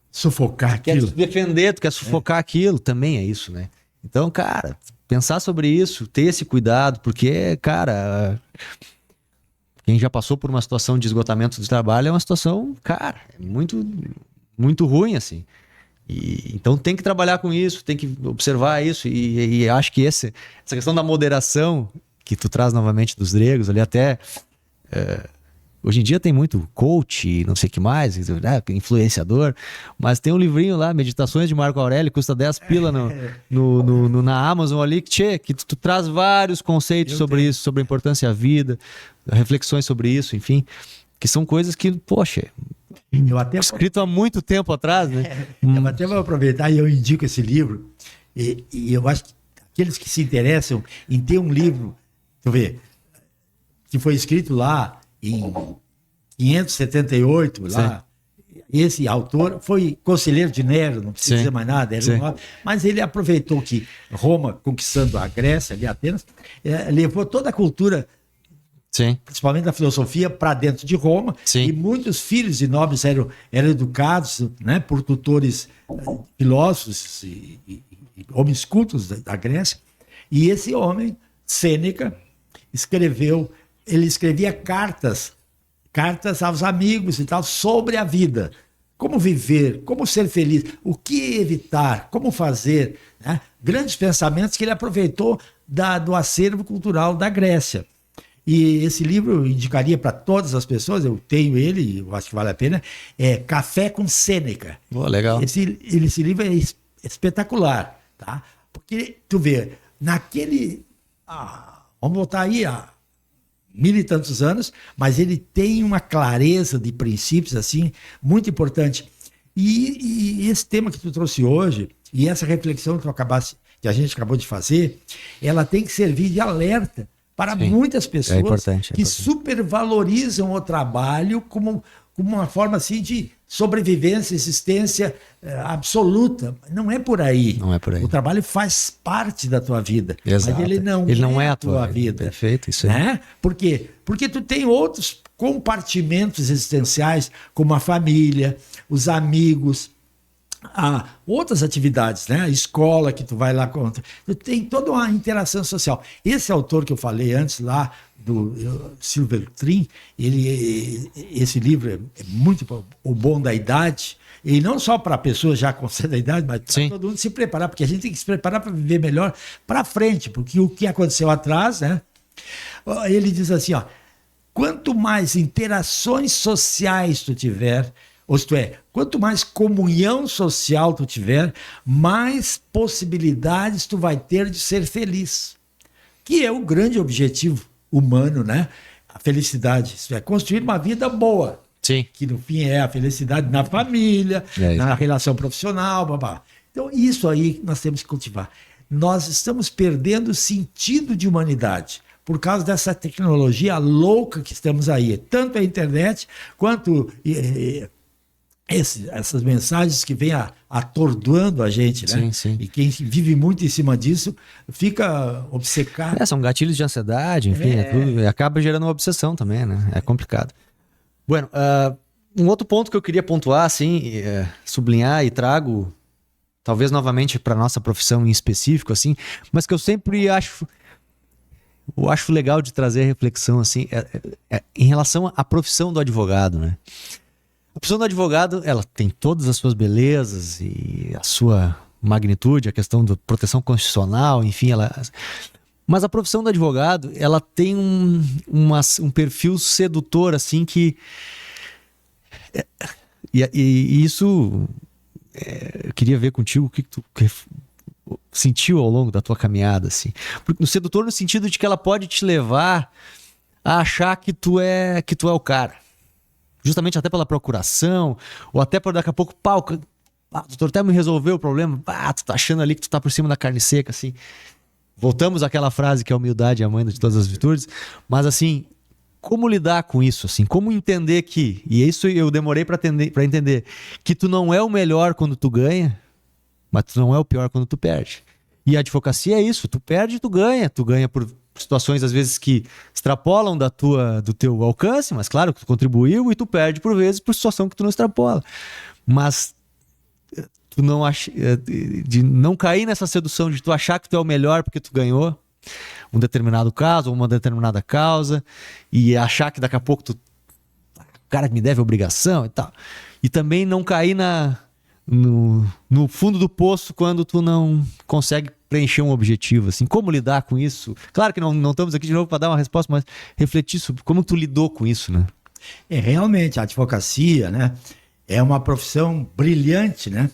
sufocar aquilo. Quer defender, tu quer sufocar aquilo, também é isso, né? Então, cara, pensar sobre isso, ter esse cuidado, porque, cara, quem já passou por uma situação de esgotamento do trabalho é uma situação, cara, muito, muito ruim, assim. Então tem que trabalhar com isso, tem que observar isso, e acho que essa questão da moderação que tu traz novamente dos gregos ali, até Hoje em dia tem muito coach, não sei o que mais, né, influenciador, mas tem um livrinho lá, Meditações de Marco Aurélio, custa 10 pila na Amazon ali, que tu traz vários conceitos sobre isso, sobre a importância da vida, reflexões sobre isso, enfim, que são coisas que, poxa, escrito há muito tempo atrás, né? Eu até vou aproveitar e eu indico esse livro, e eu acho que aqueles que se interessam em ter um livro, tu vê, que foi escrito lá em 578, lá, esse autor foi conselheiro de Nero, não precisa dizer mais nada, mas ele aproveitou que Roma, conquistando a Grécia, ali Atenas, levou toda a cultura, principalmente da filosofia, para dentro de Roma, e muitos filhos de nobres eram educados, né, por tutores filósofos e homens cultos da Grécia, e esse homem, Sêneca, ele escrevia cartas aos amigos e tal, sobre a vida. Como viver, como ser feliz, o que evitar, como fazer. Né? Grandes pensamentos que ele aproveitou do acervo cultural da Grécia. E esse livro eu indicaria para todas as pessoas, eu tenho ele, eu acho que vale a pena, é Café com Sêneca. Legal. Esse livro é espetacular, tá? Porque, tu vê, vamos voltar aí a 1000 e tantos anos, mas ele tem uma clareza de princípios assim muito importante. E esse tema que tu trouxe hoje, e essa reflexão que a gente acabou de fazer, ela tem que servir de alerta para muitas pessoas que supervalorizam o trabalho como uma forma assim de sobrevivência, existência absoluta. Não é por aí. Não é por aí. O trabalho faz parte da tua vida. Exato. Mas ele não é a tua vida. Perfeito, isso aí. Né? Por quê? Porque tu tem outros compartimentos existenciais, como a família, os amigos, outras atividades, né? A escola que tu vai lá contra. Tu tem toda uma interação social. Esse autor que eu falei antes lá, do Silver Trin, esse livro é muito O Bom da Idade, e não só para pessoas já com certa idade, mas para todo mundo se preparar, porque a gente tem que se preparar para viver melhor para frente, porque o que aconteceu atrás, né? Ele diz assim, quanto mais interações sociais tu tiver, ou isto é, quanto mais comunhão social tu tiver, mais possibilidades tu vai ter de ser feliz. Que é o grande objetivo humano, né? A felicidade. Isso é construir uma vida boa. Sim. Que no fim é a felicidade na família, na relação profissional, babá. Então isso aí nós temos que cultivar. Nós estamos perdendo o sentido de humanidade por causa dessa tecnologia louca que estamos aí. Tanto a internet quanto essas mensagens que vêm atordoando a gente, né? Sim. E quem vive muito em cima disso fica obcecado. São gatilhos de ansiedade, enfim, tudo, e acaba gerando uma obsessão também, né? É complicado. Bueno, um outro ponto que eu queria pontuar, assim, sublinhar e trago, talvez novamente para nossa profissão em específico, assim, mas que eu sempre acho legal de trazer a reflexão, assim, em relação à profissão do advogado, né? A profissão do advogado, ela tem todas as suas belezas e a sua magnitude, a questão da proteção constitucional, enfim, mas a profissão do advogado, ela tem um perfil sedutor, assim, que... E isso... eu queria ver contigo o que tu sentiu ao longo da tua caminhada, assim. Porque no sedutor no sentido de que ela pode te levar a achar que tu é o cara. Justamente até pela procuração, ou até por daqui a pouco, o doutor até me resolveu o problema, tu tá achando ali que tu tá por cima da carne seca, assim. Voltamos àquela frase que a humildade é a mãe de todas as virtudes, mas assim, como lidar com isso, assim, como entender que, e isso eu demorei para entender, que tu não é o melhor quando tu ganha, mas tu não é o pior quando tu perde. E a advocacia é isso, tu perde e tu ganha por situações às vezes que extrapolam do teu alcance, mas claro que tu contribuiu, e tu perde por vezes por situação que tu não extrapola. Mas tu não de não cair nessa sedução de tu achar que tu é o melhor porque tu ganhou um determinado caso ou uma determinada causa, e achar que daqui a pouco o cara me deve obrigação e tal. E também não cair no fundo do poço quando tu não consegue preencher um objetivo, assim. Como lidar com isso? Claro que não estamos aqui de novo para dar uma resposta, mas refletir sobre como tu lidou com isso, né? Realmente, a advocacia, né, é uma profissão brilhante, né?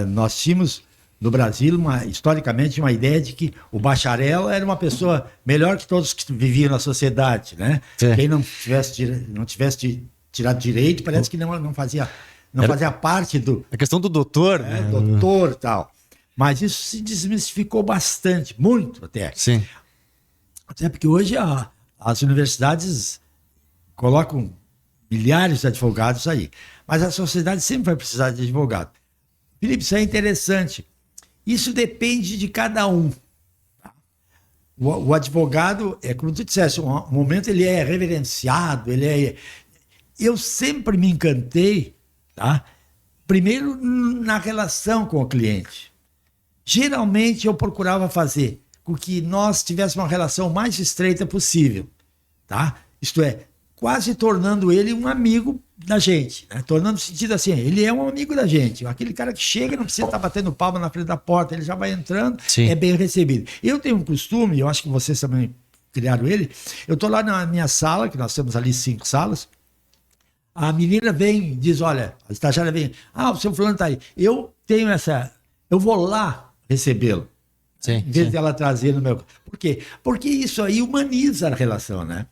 Nós tínhamos no Brasil, historicamente, uma ideia de que o bacharel era uma pessoa melhor que todos que viviam na sociedade, né? Sim. Quem não tivesse tirado direito, parece que não fazia parte do... A questão do doutor, né? Doutor e tal. Mas isso se desmistificou bastante, muito até. Sim. Até porque hoje as universidades colocam milhares de advogados aí. Mas a sociedade sempre vai precisar de advogado. Felipe, isso é interessante. Isso depende de cada um. O advogado, como tu disseste, um momento ele é reverenciado, Eu sempre me encantei, tá? Primeiro na relação com o cliente. Geralmente eu procurava fazer com que nós tivéssemos uma relação mais estreita possível, tá? Isto é, quase tornando ele um amigo da gente, né? Tornando no sentido assim, ele é um amigo da gente. Aquele cara que chega não precisa estar batendo palma na frente da porta, ele já vai entrando, Sim. É bem recebido. Eu tenho um costume, eu acho que vocês também criaram ele, eu estou lá na minha sala, que nós temos ali 5 salas, a menina vem e diz, olha, a estagiária vem, o seu fulano está aí. Eu vou lá recebê-lo. Sim, Em vez sim. de ela trazer no meu... Por quê? Porque isso aí humaniza a relação, né?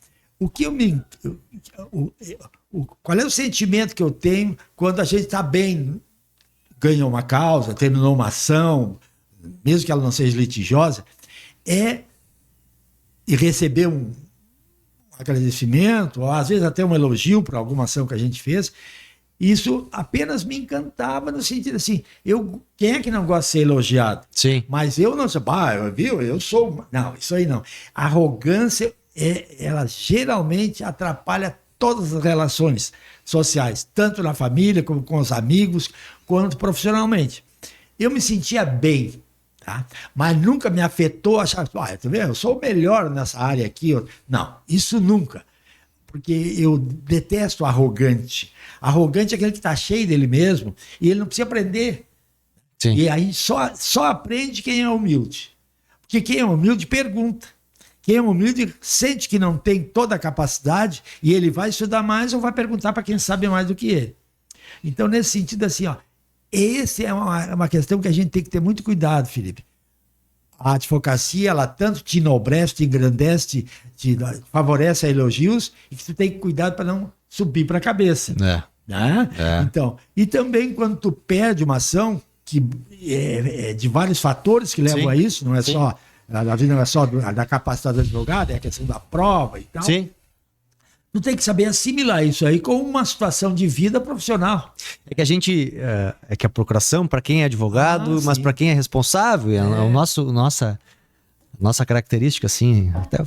Qual é o sentimento que eu tenho quando a gente está bem, ganhou uma causa, terminou uma ação, mesmo que ela não seja litigiosa, e receber um agradecimento, ou às vezes até um elogio por alguma ação que a gente fez. Isso apenas me encantava no sentido assim, quem é que não gosta de ser elogiado? Sim. Mas eu não sei, viu? Eu sou... Não, isso aí não. A arrogância, ela geralmente atrapalha todas as relações sociais, tanto na família, como com os amigos, quanto profissionalmente. Eu me sentia bem, tá? Mas nunca me afetou achar, tá vendo? Eu sou o melhor nessa área aqui. Não, isso nunca. Porque eu detesto o arrogante. Arrogante é aquele que está cheio dele mesmo e ele não precisa aprender. Sim. E aí só aprende quem é humilde. Porque quem é humilde pergunta. Quem é humilde sente que não tem toda a capacidade e ele vai estudar mais ou vai perguntar para quem sabe mais do que ele. Então, nesse sentido, assim, essa é uma questão que a gente tem que ter muito cuidado, Felipe. A advocacia, ela tanto te enobrece, te engrandece, te favorece a elogios e que tu tem que cuidar para não subir para a cabeça. Né? Então, e também quando tu perde uma ação, que é de vários fatores que levam a isso, não é só... A vida não é só da capacidade do advogado, é a questão da prova e tal. Sim. Tu tem que saber assimilar isso aí com uma situação de vida profissional. É que a gente... É que a procuração, para quem é advogado, mas para quem é responsável, nossa característica, assim, até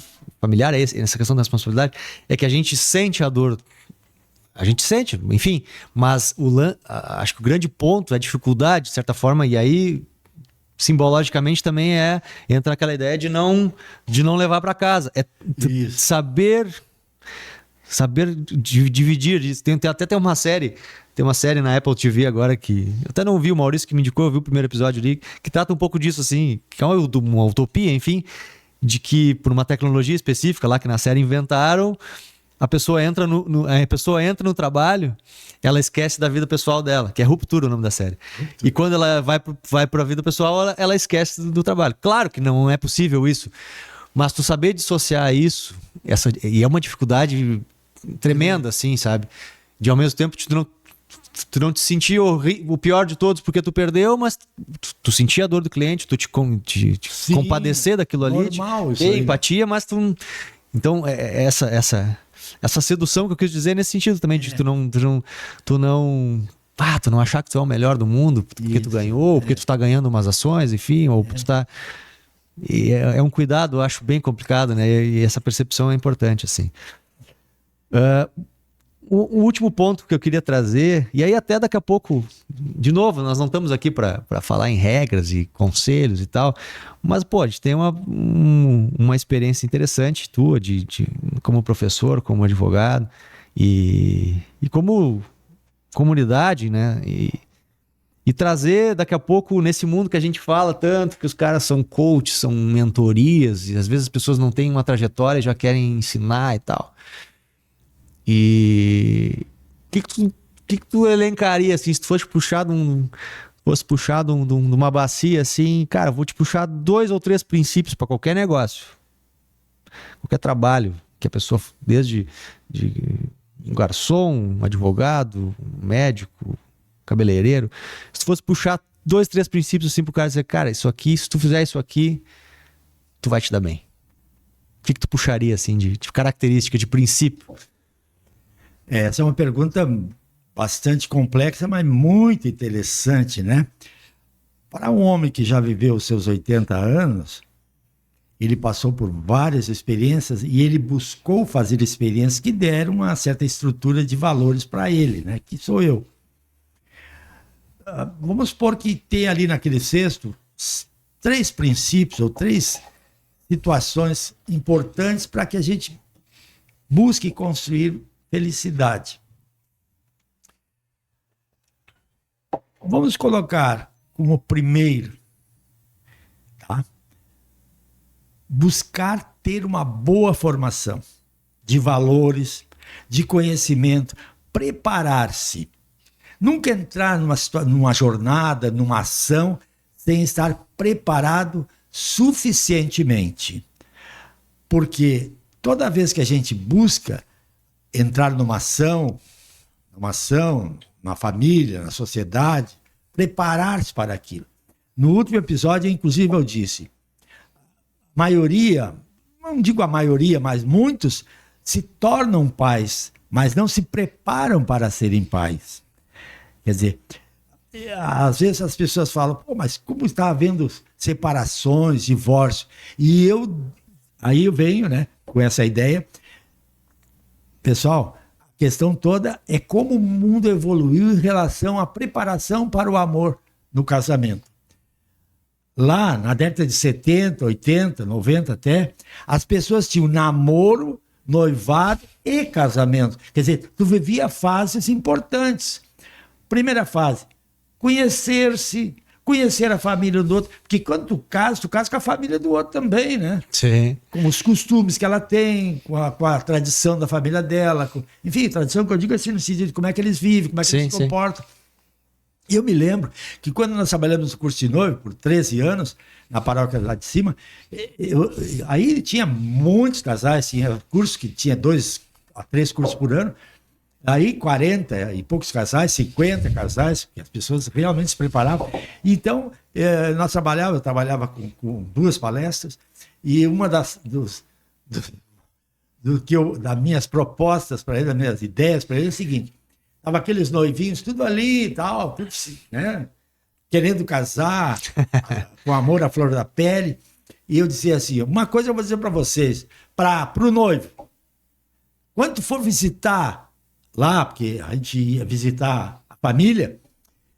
familiar, essa questão da responsabilidade, é que a gente sente a dor. A gente sente, enfim, mas acho que o grande ponto é a dificuldade, de certa forma, e aí... simbologicamente também entra aquela ideia de não levar para casa. Saber dividir isso. Tem uma série na Apple TV agora que eu até não vi, o Maurício que me indicou, eu vi o primeiro episódio ali, que trata um pouco disso, assim, que é uma utopia, enfim, de que por uma tecnologia específica lá que na série inventaram, a pessoa entra no trabalho, ela esquece da vida pessoal dela, que é Ruptura o nome da série. E quando ela vai para a vida pessoal, ela esquece do trabalho. Claro que não é possível isso, mas tu saber dissociar isso, e é uma dificuldade tremenda, assim, sabe? De ao mesmo tempo tu não te sentir o pior de todos porque tu perdeu, mas tu sentir a dor do cliente, tu te compadecer daquilo ali, normal, ter empatia, mas tu... Então, essa sedução que eu quis dizer nesse sentido também, de tu não achar que tu é o melhor do mundo porque tu ganhou, porque tu tá ganhando umas ações, enfim, ou tu tá... E é um cuidado, eu acho, bem complicado, né? E essa percepção é importante, assim. O último ponto que eu queria trazer, e aí até daqui a pouco, de novo, nós não estamos aqui para falar em regras e conselhos e tal, mas, pô, a gente tem uma experiência interessante tua, como professor, como advogado, e como comunidade, né? E trazer daqui a pouco, nesse mundo que a gente fala tanto, que os caras são coaches, são mentorias, e às vezes as pessoas não têm uma trajetória e já querem ensinar e tal. E que tu elencaria, assim, se tu fosse puxar de uma bacia, assim, cara, vou te puxar 2 ou 3 princípios para qualquer negócio, qualquer trabalho, que a pessoa, desde um garçom, um advogado, um médico, cabeleireiro, se tu fosse puxar 2, 3 princípios assim pro cara dizer, cara, isso aqui, se tu fizer isso aqui, tu vai te dar bem. O que tu puxaria, assim, de característica, de princípio? Essa é uma pergunta bastante complexa, mas muito interessante, né? Para um homem que já viveu os seus 80 anos, ele passou por várias experiências e ele buscou fazer experiências que deram uma certa estrutura de valores para ele, né? Que sou eu. Vamos supor que tem ali naquele cesto 3 princípios ou 3 situações importantes para que a gente busque construir felicidade. Vamos colocar como primeiro, tá? Buscar ter uma boa formação de valores, de conhecimento, preparar-se. Nunca entrar numa jornada, numa ação, sem estar preparado suficientemente. Porque toda vez que a gente busca entrar numa ação, na família, na sociedade, preparar-se para aquilo. No último episódio, inclusive, eu disse, maioria, não digo a maioria, mas muitos se tornam pais, mas não se preparam para serem pais. Quer dizer, às vezes as pessoas falam, pô, mas como está havendo separações, divórcio? E aí eu venho, né, com essa ideia. Pessoal, a questão toda é como o mundo evoluiu em relação à preparação para o amor no casamento. Lá, na década de 70, 80, 90 até, as pessoas tinham namoro, noivado e casamento. Quer dizer, tu vivia fases importantes. Primeira fase, conhecer-se, conhecer a família do outro. Porque quando tu casa com a família do outro também, né? Sim. Com os costumes que ela tem, com a tradição da família dela. Enfim, tradição que eu digo assim no sentido de como é que eles vivem, como é que eles se comportam. E eu me lembro que quando nós trabalhamos no curso de noivo, por 13 anos, na paróquia lá de cima, aí tinha muitos casais, tinha curso que tinha 2 a 3 cursos por ano, aí 40 e poucos casais, 50 casais, que as pessoas realmente se preparavam. Então, eu trabalhava com 2 palestras, e uma das minhas propostas para ele, das minhas ideias para ele é o seguinte: tava aqueles noivinhos, tudo ali e tal, tudo, né, querendo casar, com amor à flor da pele, e eu dizia assim, uma coisa eu vou dizer para vocês, para o noivo, quando tu for visitar lá, porque a gente ia visitar a família,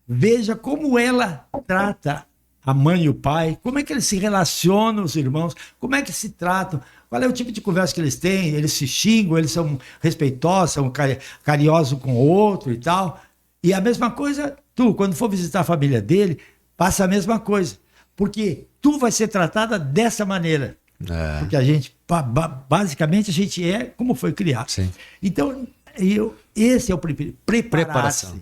veja como ela trata a mãe e o pai, como é que eles se relacionam, os irmãos, como é que se tratam, qual é o tipo de conversa que eles têm, eles se xingam, eles são respeitosos, são carinhosos com o outro e tal. E a mesma coisa, tu, quando for visitar a família dele, faça a mesma coisa, porque tu vai ser tratada dessa maneira. Porque a gente, basicamente, a gente é como foi criado. Sim. Então, esse é o primeiro. Preparação.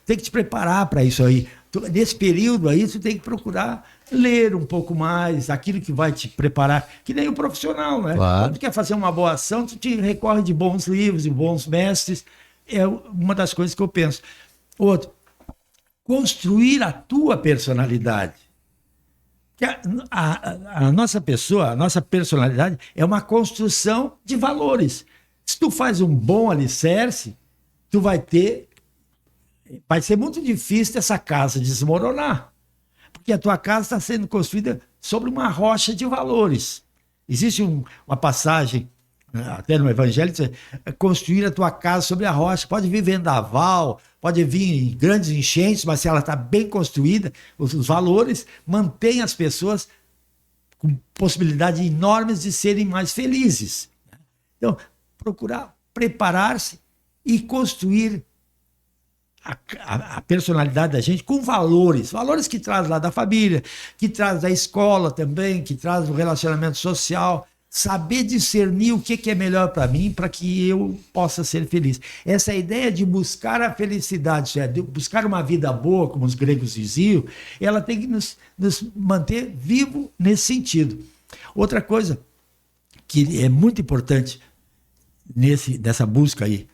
Tem que te preparar para isso aí. Nesse período aí, tu tem que procurar ler um pouco mais, aquilo que vai te preparar, que nem o profissional, né? Claro. Quando tu quer fazer uma boa ação, tu te recorre de bons livros, de bons mestres. É uma das coisas que eu penso. Outro, construir a tua personalidade. A nossa pessoa, a nossa personalidade é uma construção de valores. Se tu faz um bom alicerce, tu vai ser muito difícil essa casa desmoronar, porque a tua casa está sendo construída sobre uma rocha de valores. Existe uma passagem, até no Evangelho, que diz, construir a tua casa sobre a rocha. Pode vir vendaval, pode vir grandes enchentes, mas se ela está bem construída, os valores mantêm as pessoas com possibilidades enormes de serem mais felizes. Então, procurar preparar-se e construir a personalidade da gente com valores que traz lá da família, que traz da escola também, que traz do relacionamento social, saber discernir o que é melhor para mim, para que eu possa ser feliz. Essa ideia de buscar a felicidade, de buscar uma vida boa, como os gregos diziam, ela tem que nos manter vivo nesse sentido. Outra coisa que é muito importante nessa busca aí,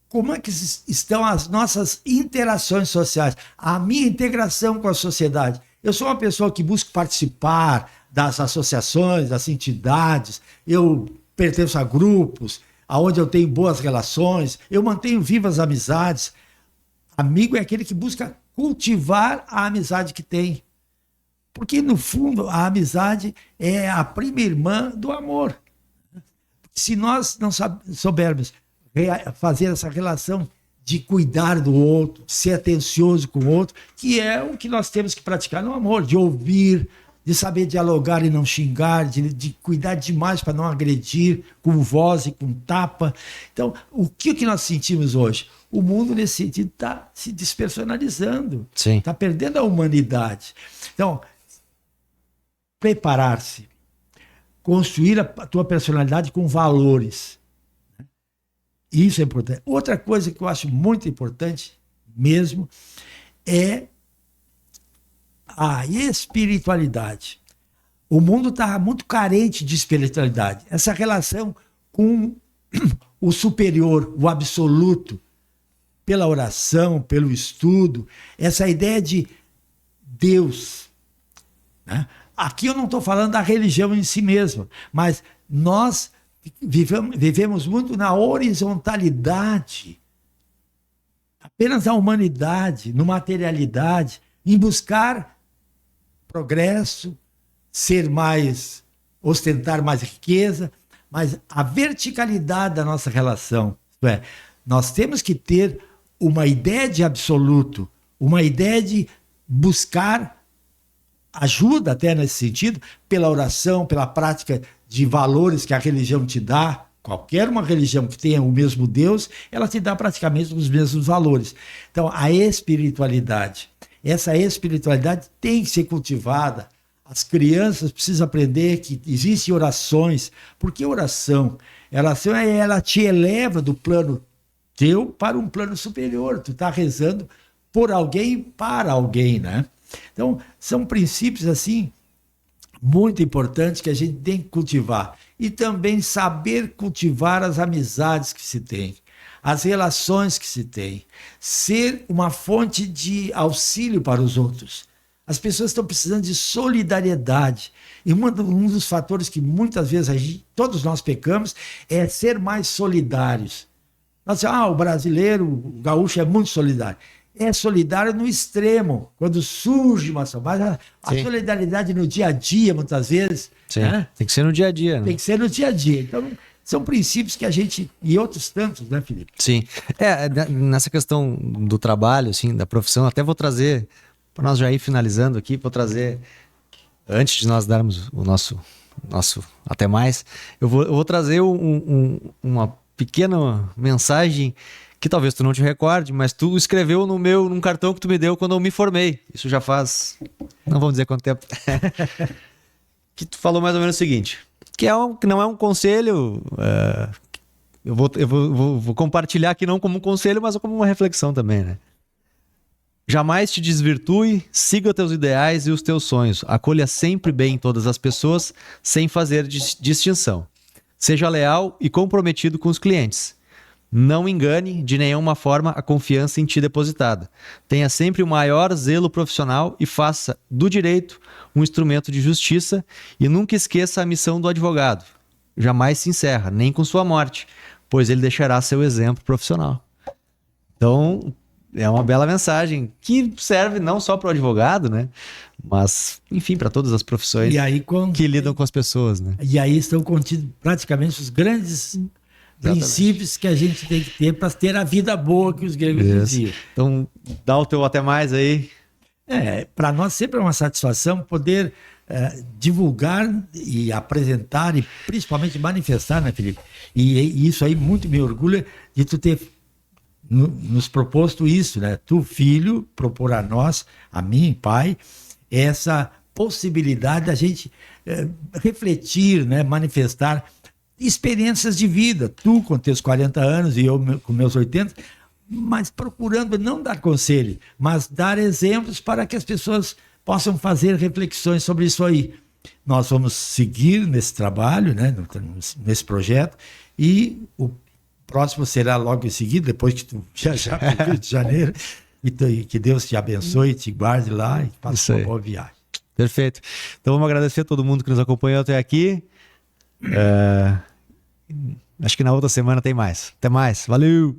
como é que estão as nossas interações sociais, a minha integração com a sociedade. Eu sou uma pessoa que busca participar das associações, das entidades, eu pertenço a grupos onde eu tenho boas relações, eu mantenho vivas amizades. Amigo é aquele que busca cultivar a amizade que tem. Porque, no fundo, a amizade é a prima irmã do amor. Se nós não soubermos fazer essa relação de cuidar do outro, de ser atencioso com o outro, que é o que nós temos que praticar no amor, de ouvir, de saber dialogar e não xingar, de cuidar demais para não agredir com voz e com tapa. Então, o que nós sentimos hoje? O mundo, nesse sentido, está se despersonalizando, está perdendo a humanidade. Então, preparar-se, construir a tua personalidade com valores. Isso é importante. Outra coisa que eu acho muito importante mesmo é a espiritualidade. O mundo está muito carente de espiritualidade. Essa relação com o superior, o absoluto, pela oração, pelo estudo, essa ideia de Deus. Né? Aqui eu não estou falando da religião em si mesma, mas nós vivemos muito na horizontalidade, apenas na humanidade, na materialidade, em buscar progresso, ostentar mais riqueza, mas a verticalidade da nossa relação, isto é, nós temos que ter uma ideia de absoluto, uma ideia de buscar ajuda até nesse sentido, pela oração, pela prática de valores que a religião te dá. Qualquer uma religião que tenha o mesmo Deus, ela te dá praticamente os mesmos valores. Então, a espiritualidade, essa espiritualidade tem que ser cultivada. As crianças precisam aprender que existem orações. Porque oração? Oração ela te eleva do plano teu para um plano superior. Tu está rezando por alguém, para alguém, né? Então, são princípios assim muito importantes que a gente tem que cultivar. E também saber cultivar as amizades que se tem, as relações que se tem, ser uma fonte de auxílio para os outros. As pessoas estão precisando de solidariedade. E um dos fatores que muitas vezes todos nós pecamos é ser mais solidários. Nós dizemos, o brasileiro, o gaúcho é muito solidário. É solidário no extremo, quando surge uma ação. Mas a solidariedade no dia a dia, muitas vezes. Né? Tem que ser no dia a dia. Né? Tem que ser no dia a dia. Então, são princípios que a gente. E outros tantos, né, Felipe? Sim. Nessa questão do trabalho, assim, da profissão, até vou trazer, para nós já ir finalizando aqui, vou trazer, antes de nós darmos o nosso até mais, eu vou trazer uma pequena mensagem que talvez tu não te recorde, mas tu escreveu num cartão que tu me deu quando eu me formei. Isso já faz, não vamos dizer quanto tempo. Que tu falou mais ou menos o seguinte, que não é um conselho, eu vou compartilhar aqui não como um conselho, mas como uma reflexão também, né? Jamais te desvirtue, siga teus ideais e os teus sonhos. Acolha sempre bem todas as pessoas, sem fazer distinção. Seja leal e comprometido com os clientes. Não engane de nenhuma forma a confiança em ti depositada. Tenha sempre o maior zelo profissional e faça do direito um instrumento de justiça e nunca esqueça a missão do advogado. Jamais se encerra, nem com sua morte, pois ele deixará seu exemplo profissional. Então, é uma bela mensagem que serve não só para o advogado, né? Mas, enfim, para todas as profissões que lidam com as pessoas, né? E aí estão contidos praticamente os grandes princípios que a gente tem que ter para ter a vida boa que os gregos diziam. Então, dá o teu até mais aí. Para nós sempre é uma satisfação poder divulgar e apresentar e principalmente manifestar, né, Felipe? E isso aí muito me orgulha de tu ter nos proposto isso, né? Tu, filho, propor a nós, a mim, pai, essa possibilidade da gente refletir, né, manifestar experiências de vida. Tu com teus 40 anos e eu com meus 80, mas procurando não dar conselho, mas dar exemplos para que as pessoas possam fazer reflexões sobre isso aí. Nós vamos seguir nesse trabalho, né, nesse projeto, e o próximo será logo em seguida, depois que tu viajar para o Rio de Janeiro, e que Deus te abençoe, te guarde lá e faça uma boa viagem. Perfeito. Então vamos agradecer a todo mundo que nos acompanhou até aqui. Acho que na outra semana tem mais. Até mais. Valeu!